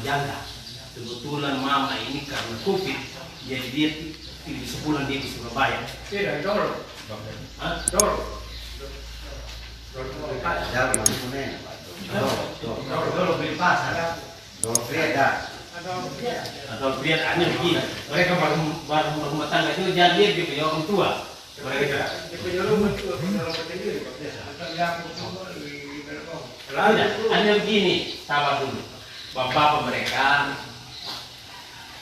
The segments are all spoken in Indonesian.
jangka. Kebetulan mama ini karena COVID, jadi dia tidak sebulan dia di Surabaya. Tidak, dulu. Dulu. Dulu beli pasar. Dulu Freda. Atau pria hanya begini. Mereka baru rumah tangga itu jadi dia punya orang tua. Mereka hanya begini, sabar dulu. Bapak mereka,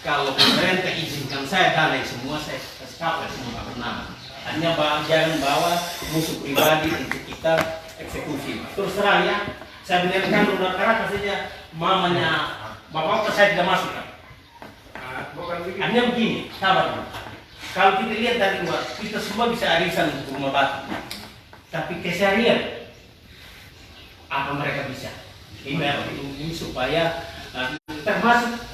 kalau pemerintah izinkan saya dan semua saya kasih semua nama. Hanya jangan bawa musuh pribadi untuk kita eksekusi. Terus terang ya, saya benarkan udah karena saja mamanya bapak saya tidak masuk kan. Hanya begini, sabar dulu. Kalau kita lihat dari luar, kita semua bisa arisan untuk rumah batu. Tapi keseharian, apa mereka bisa? Ini supaya termasuk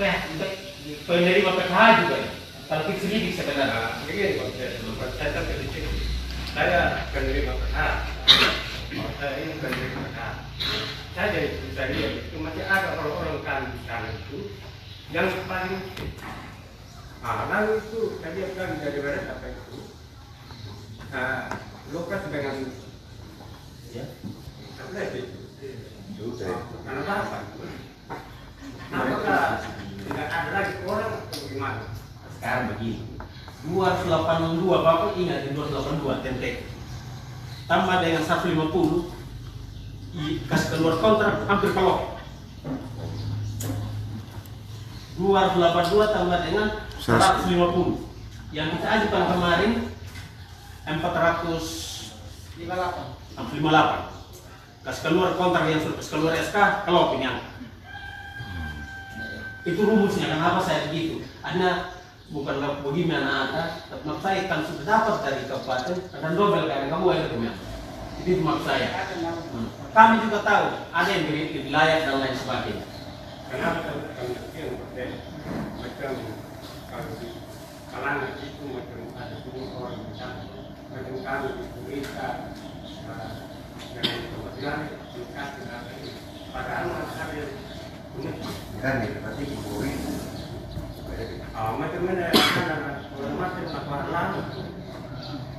penerima PKH juga. Kalau kita sendiri sebenarnya. Saya penerima PKH. Saya ini penerima PKH. Saya jadi bisa lihat itu masih ada orang-orang kan itu yang paling lalu itu tadi kan dari mana apa itu Lukas dengan Ya. apa itu Sudah. karena apa? Apakah tidak ada lagi orang atau bagaimana? Sekarang begini, 282 bapak ingat 282 tentek. Tambah dengan 150, kasih keluar kontrak hampir kalau 282 tambah dengan 150 yang kita ajukan kemarin 458 kasih keluar kontrak yang sudah kasih keluar SK kalau punya itu rumusnya. Kenapa saya begitu? Anda bukan bagaimana Anda, tapi maksud saya kan sudah dapat dari kabupaten akan dobel karena kamu ada punya. Itu maksud saya. Kami juga tahu ada yang beri layak dan lain sebagainya. Kenapa kami macam kalau di kalangan itu macam ada semua orang macam kami di Indonesia dengan kebetulan dekat dengan ini. Padahal masalah yang Kan ya, berarti kuburin. macam mana orang macam apa lalu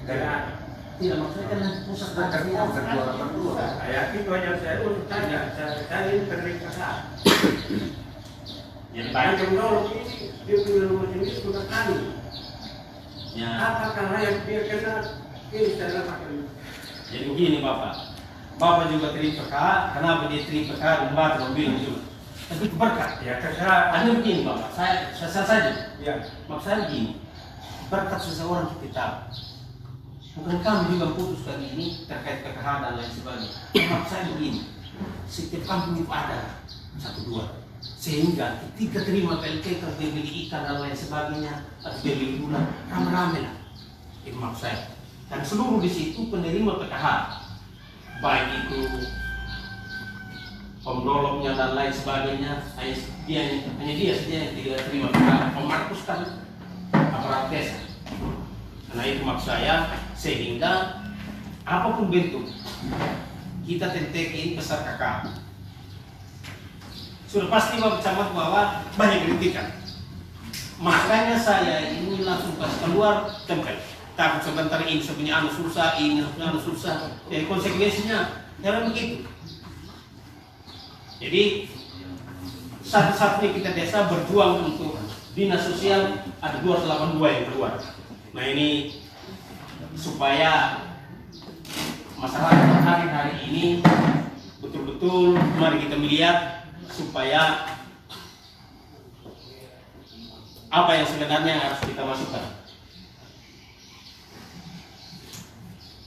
dengan Tidak maksudnya kan pusat Kan kajian. kedua saya itu yang saya urus tanya saya ini penerima PKH. Yang Banyak baik. menolong ini dia punya rumah ini sudah kami. Ya. Apakah layak dia kena ini saya pakai. Jadi begini Bapak. Bapak juga terima PKH. Kenapa dia terima PKH membantu mobil juga? Tapi itu berkat. Ya terserah. Hanya begini Bapak. Saya saja. Ya. Maksud saya begini. Berkat seseorang kita tahu. Bukan kami juga putuskan ini terkait PKH dan lain sebagainya. Maksud saya begini. Setiap kampung itu ada 1-2. Sehingga ketika terima PLT kalau dia beli ikan dan lain sebagainya atau dia beli gula rame-rame lah. Itu maksud saya. Dan seluruh di situ penerima PKH, baik itu pemdolongnya dan lain sebagainya, hanya dia saja yang tidak terima PKH. Markus kan aparat desa. Karena itu maksud saya, sehingga apapun bentuk kita tentekin besar kakak. Sudah pasti Bapak Camat bahwa banyak kritikan. Makanya saya ini langsung pas keluar tempel. Takut sebentar ini sebenarnya anu susah, ini anu susah. Jadi konsekuensinya jangan begitu. Jadi satu-satunya kita desa berjuang untuk dinas sosial ada 282 yang keluar. Nah ini supaya masyarakat hari ini betul-betul mari kita melihat supaya apa yang sebenarnya harus kita masukkan.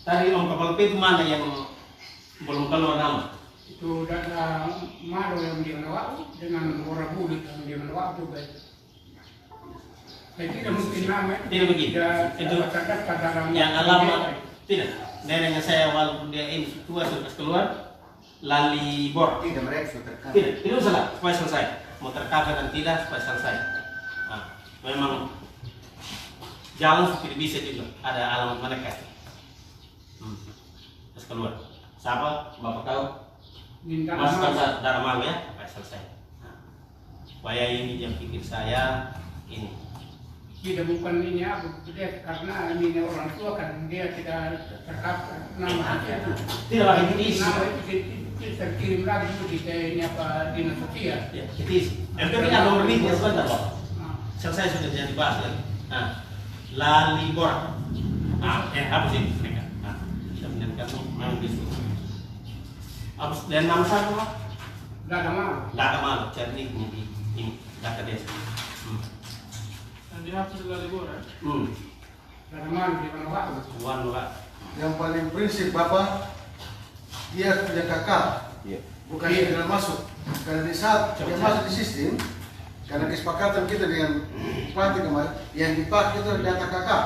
Tadi Om Kapal P itu mana yang belum keluar nama? Itu data Mado yang dia menawak dengan orang bulik yang dia menawak juga. Saya tidak mungkin nama Tidak begitu. Itu terdaftar dalam yang alamat tidak. Neneknya saya walaupun dia ini tua sudah keluar lali bor. Tidak mereka sudah terkait. Tidak, itu salah supaya selesai. Mau tercover dan tidak supaya selesai. Nah, memang jalan tidak bisa juga ada alamat mereka. Terus keluar. Siapa? Bapak tahu? minta Masukkan nama. darah mau ya, supaya selesai. Nah. Supaya ini yang pikir saya ini. Tidak bukan ini apa dia karena ini orang tua kan dia tidak terkapar nama dia. Tidak lagi diisi. Nama itu terkirim lagi di ini apa dinas sosial. Ya, diisi. Tapi ada nomor ini sebentar Pak. Nah, Selesai sudah jadi bahas kan. Nah, Lalibora. Hapus ini mereka. Nah, kita menjadikan memang di situ. Hapus dan nama saya Pak. nggak ada malu. Nggak ada malu. Jadi ini data desa. Dihapus dari Bora. Hmm. Nggak ada malu di mana Pak? Tuan Pak. Yang paling prinsip Bapak, dia punya kakak, bukan dia tidak masuk. Karena di saat dia masuk di sistem, karena kesepakatan kita dengan Bupati kemarin, yang dipakai itu data kakak.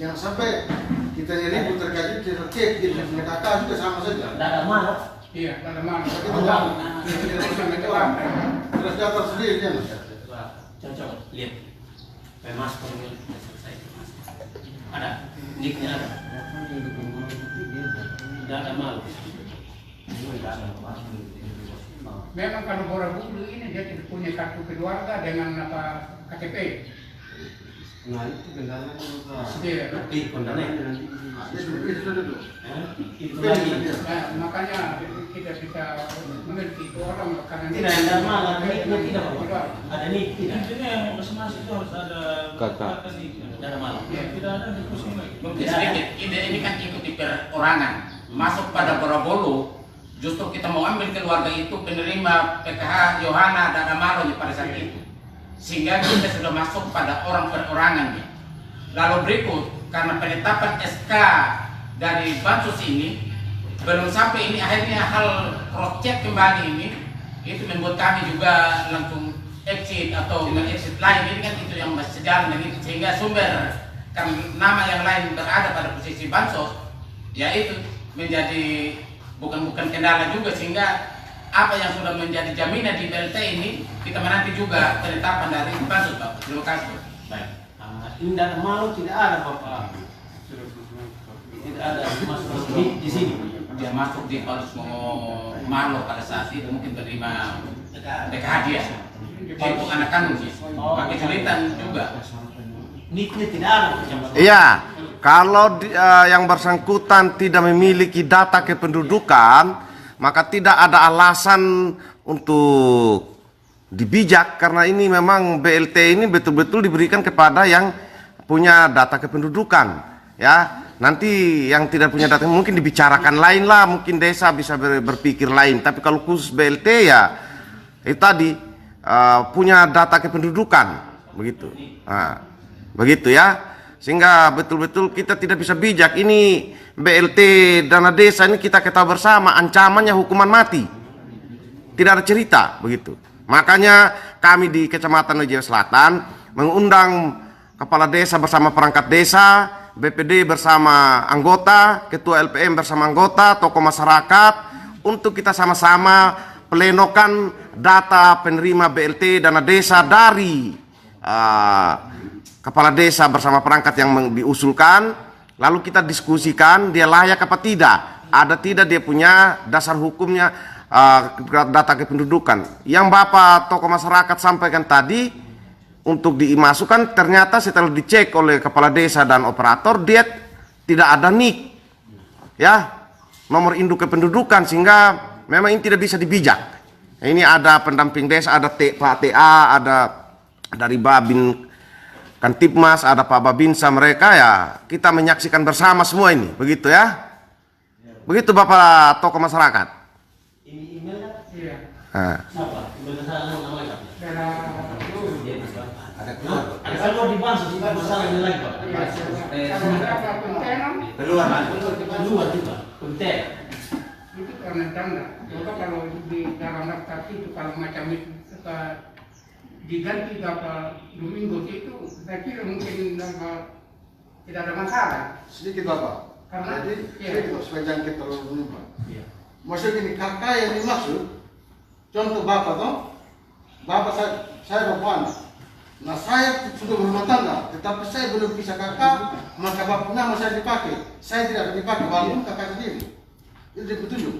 Jangan sampai kita ribut terkait itu, cek dia punya kakak juga sama saja. Nggak ada malu. Iya, nggak ada malu. Tapi itu terus data sendiri kan. Cocok. Lihat. Mas panggil selesai. Ada. Nicknya ada. Tidak ada malu. Memang kalau Borobudur ini dia tidak punya kartu keluarga dengan apa KTP. Nah itu kendalanya Iya. Tapi kondannya. itu dulu. Itu lagi. Nah, makanya kita bisa mengerti itu orang karena Tidak ada malu. Nicknya tidak Pak. Ada nick tidak. Intinya yang masing-masing itu harus ada Kakak. Tidak ada malu. Tidak ada diskusi lagi. Mungkin sedikit, ini kan ikuti perorangan. Masuk pada Borobolo, justru kita mau ambil keluarga itu penerima PKH Yohana dan Amaro pada saat itu. Sehingga kita sudah masuk pada orang perorangan. Lalu berikut, karena penetapan SK dari Bansos ini, belum sampai ini akhirnya hal cross check kembali ini, itu membuat kami juga langsung exit atau exit lain. Ini kan itu yang masih sejalan dengan itu, sehingga sumber kan nama yang lain berada pada posisi Bansos, ya itu menjadi bukan kendala juga, sehingga apa yang sudah menjadi jaminan di BLT ini kita menanti juga penetapan dari Bansos Pak. Terima kasih. Baik. Ini tidak ada malu, tidak ada Bapak. Tidak ada masuk di sini. Dia masuk di Paulus Malo pada saat itu mungkin terima PKH dia. Itu anak kandung sih. Pakai kesulitan juga. Nicknya tidak ada. Iya, kalau yang bersangkutan tidak memiliki data kependudukan, maka tidak ada alasan untuk dibijak, karena ini memang BLT ini betul-betul diberikan kepada yang punya data kependudukan. Ya, nanti yang tidak punya data mungkin dibicarakan lain lah, mungkin desa bisa berpikir lain. Tapi kalau khusus BLT ya itu tadi punya data kependudukan, begitu. Nah, begitu ya, sehingga betul-betul kita tidak bisa bijak. Ini BLT dana desa ini kita ketahui bersama ancamannya hukuman mati, tidak ada cerita begitu. Makanya kami di Kecamatan Wijaya Selatan mengundang kepala desa bersama perangkat desa, BPD bersama anggota, ketua LPM bersama anggota, tokoh masyarakat, untuk kita sama-sama plenokan data penerima BLT dana desa dari kepala desa bersama perangkat yang diusulkan, lalu kita diskusikan dia layak apa tidak, ada tidak dia punya dasar hukumnya, data kependudukan. Yang Bapak tokoh masyarakat sampaikan tadi untuk dimasukkan, ternyata setelah dicek oleh kepala desa dan operator dia tidak ada NIK, ya, nomor induk kependudukan, sehingga memang ini tidak bisa dibijak. Ini ada pendamping desa, ada Pak TA, ada dari Babin Kantipmas, ada Pak Babinsa, mereka ya kita menyaksikan bersama semua ini, begitu ya. Begitu Bapak tokoh masyarakat. Ini emailnya Iya. siapa? Email saya namanya. Ada keluar. Ada keluar di Bansos, itu masalah ini lagi Pak. Keluar. Keluar juga. Konten. Itu karena tanda. Maka kalau di dalam daftar itu kalau macam itu diganti apa Domingo itu, saya kira mungkin tidak ada masalah. Sedikit Bapak. Karena Jadi sedikit supaya jangan kita terlalu menyimpang. Iya. Maksud ini kakak yang dimaksud, contoh Bapak toh, Bapak saya bapak anak. Nah saya sudah berumah tangga, tetapi saya belum bisa kakak, maka bapak nama saya dipakai. Saya tidak akan dipakai, walaupun kakak sendiri. Itu dia petunjuk.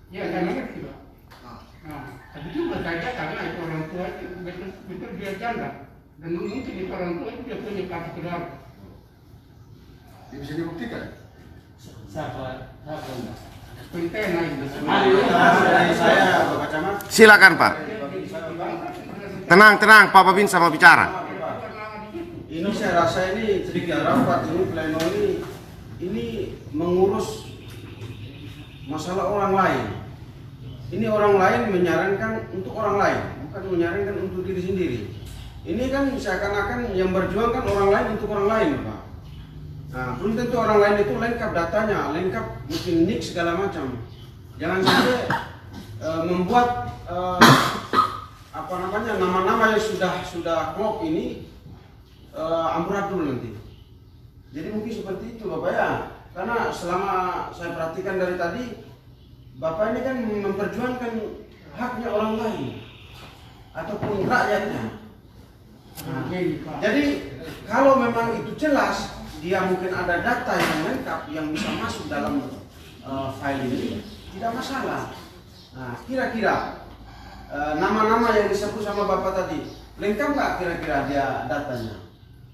Ya, saya mengerti Pak. Nah, Nah, Tapi juga saja karena itu orang tua itu betul dia janda. Dan mungkin itu orang tua itu dia punya kartu keluarga. Bisa dibuktikan. Siapa? Pentena itu. Saya Bapak Camat. Silakan Pak. Tenang, Pak Babinsa mau bicara. Ini saya rasa ini sedikit rapat ini pleno ini mengurus masalah orang lain. Ini orang lain menyarankan untuk orang lain, bukan menyarankan untuk diri sendiri. Ini kan seakan-akan yang berjuang kan orang lain untuk orang lain, Pak. Nah, belum tentu orang lain itu lengkap datanya, lengkap mungkin nik segala macam. Jangan sampai membuat apa namanya nama-nama yang sudah klop ini amburadul nanti. Jadi mungkin seperti itu Bapak ya. Karena selama saya perhatikan dari tadi, Bapak ini kan memperjuangkan haknya orang lain ataupun rakyatnya. Nah, jadi kalau memang itu jelas, dia mungkin ada data yang lengkap yang bisa masuk dalam file ini, tidak masalah. Nah, kira-kira nama-nama yang disebut sama Bapak tadi, lengkap nggak kira-kira dia datanya?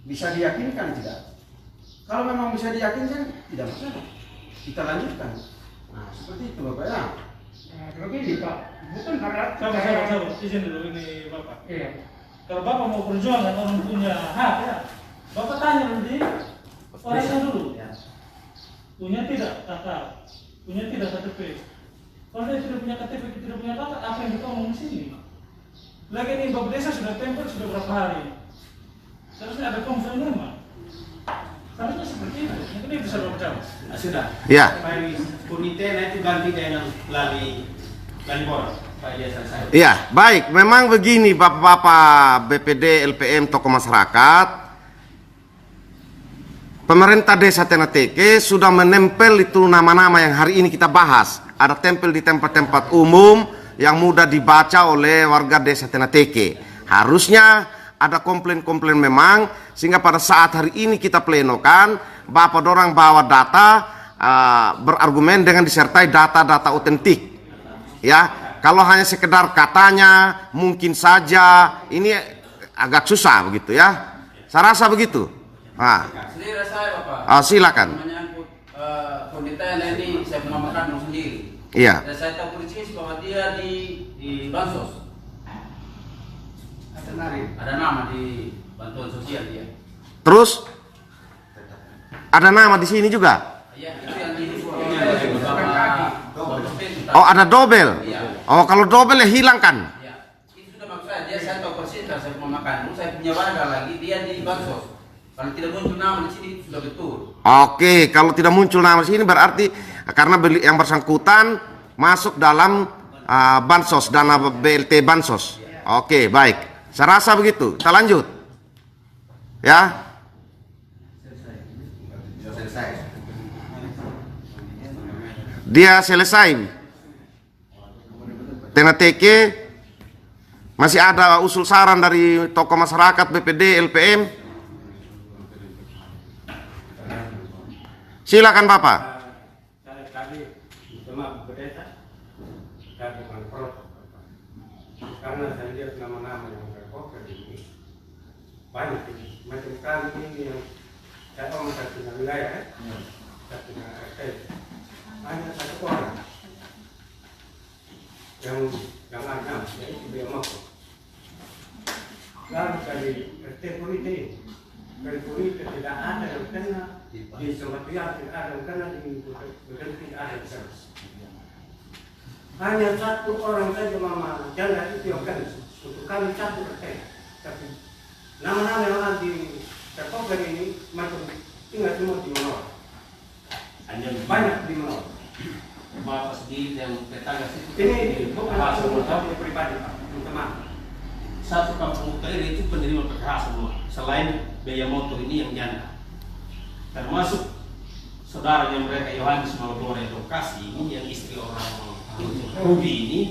Bisa diyakinkan tidak? Kalau memang bisa diyakinkan, tidak masalah. Kita lanjutkan. Nah, seperti itu Bapak ya. Begini Pak, bukan karena Sabar, izin dulu ini Bapak. Iya. Kalau Bapak mau perjuangan orang punya hak ya, Bapak tanya nanti orangnya dulu. Punya tidak kakak, punya tidak KTP. Kalau dia tidak punya KTP, tidak punya kakak, apa yang kita ngomong di sini? Lagi ini Bapak Desa sudah tempel sudah berapa hari? Seharusnya ada konflik rumah. Seharusnya seperti itu. Mungkin ini bisa Bapak jawab. Sudah. Ya. File Punitena itu ganti dengan Lali Bor. File selesai. Iya, baik. Memang begini Bapak-bapak BPD, LPM, tokoh masyarakat. Pemerintah Desa Tenateke sudah menempel itu nama-nama yang hari ini kita bahas. Ada tempel di tempat-tempat umum yang mudah dibaca oleh warga Desa Tenateke. Harusnya ada komplain-komplain memang, sehingga pada saat hari ini kita plenokan, Bapak dorang bawa data, berargumen dengan disertai data-data otentik. Ya, kalau hanya sekedar katanya, mungkin saja, ini agak susah begitu ya. Saya rasa begitu. Nah, Selera saya Bapak. silakan. Menyangkut Punitena ini saya pernah makan sendiri. Iya. Dan saya tahu persis bahwa dia di bansos. Ada nama di bantuan sosial dia. Terus ada nama di sini juga. Iya, itu yang di Oh, ada dobel. Oh, kalau dobel ya hilangkan. Ya, itu sudah maksud saya tahu persis kalau saya pernah makan. Saya punya warga lagi dia di bansos. Kalau tidak muncul nama di sini itu sudah betul. Oke, kalau tidak muncul nama di sini berarti karena yang bersangkutan masuk dalam bansos, dana BLT bansos. Oke, baik. Saya rasa begitu. Kita lanjut. Ya. Dia selesai. Tenateke masih ada usul saran dari tokoh masyarakat BPD, LPM. Silakan Bapak. Saya tadi cuma berdesa, saya bukan protes. Karena saya lihat nama-nama yang berkoker ini banyak ini. Macam kali ini yang saya tahu saya punya wilayah, saya punya RT, hanya satu orang yang ada, yaitu dia mampu. Lalu dari RT Punite, dari Punite tidak ada yang kena, di Sumatera tidak ada yang kena, di Bukan tidak ada yang kena. Hanya satu orang saja mama janda itu yang kena, untuk kami satu RT. Tapi nama-nama yang ada di terkoper ini macam tinggal semua di Menor. Banyak di Menor. Bapak sendiri yang tetangga Ini bukan kampung pribadi Pak, teman. satu kampung utara itu penerima PKH semua. Selain biaya motor ini yang janda, termasuk saudaranya mereka Yohanes Malbora Edukasi ini yang istri orang Ruby ini.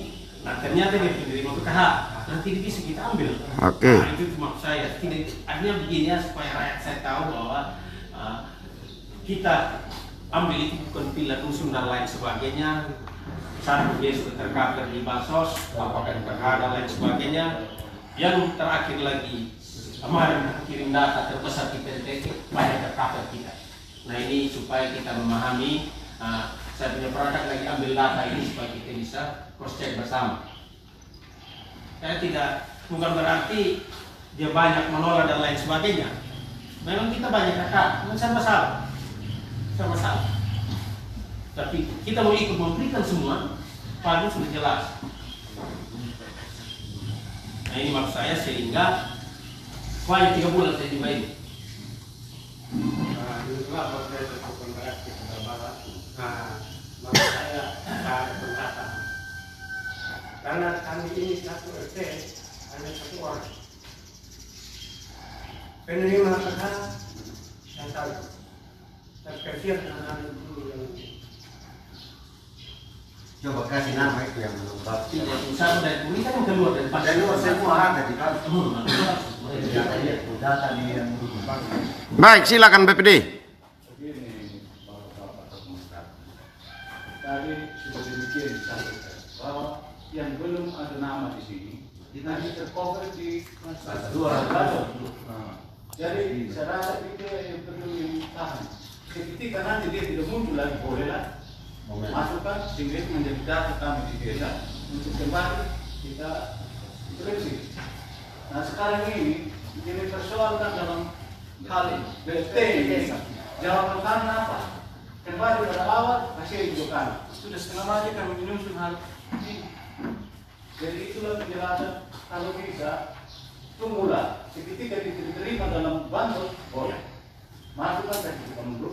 Nah ternyata dia penerima PKH. Nanti bisa kita ambil. Oke. Nah, itu maksud saya. Artinya begini ya supaya rakyat saya tahu bahwa kita ambil itu bukan pilihan rusun dan lain sebagainya. satu dia sudah tercover di bansos, apakah di PKH dan lain sebagainya. Yang terakhir lagi, kemarin kirim data terbesar di PNTT, banyak tercover kita. Nah ini supaya kita memahami, saya punya produk lagi ambil data ini supaya kita bisa cross check bersama. Saya tidak, bukan berarti dia banyak menolak dan lain sebagainya. Memang kita banyak kakak, sama-sama. Sama-sama. Tapi kita mau ikut memberikan semua, padu sudah jelas. Nah ini maksud saya sehingga banyak 3 bulan saya juga ini. Itulah proses hukum berarti kita bahas. Maka saya berkata, karena kami ini satu RT, hanya 1 orang. Penerima PKH yang tahu, terkecil dengan dulu yang Coba kasih nama itu yang belum bagus. Tidak, satu dari ini kan yang keluar dari pasar. Dan luar semua ada di kan. Data di yang Baik, silakan BPD. Begini, Bapak Komunitas. Tadi sudah demikian disampaikan bahwa yang belum ada nama di sini, nanti tercover di jadi saya rasa itu yang perlu ditahan. Ketika nanti dia tidak muncul lagi, bolehlah masukkan sehingga itu menjadi data kami di desa untuk kembali kita revisi. Nah sekarang ini persoalkan dalam hal BT ini jawaban kami apa? Kembali pada awal hasil kan sudah setengah mati kami menyusun hal ini. Jadi itulah penjelasan kalau bisa tunggulah ketika diterima dalam bansos boleh masukkan dan kita mundur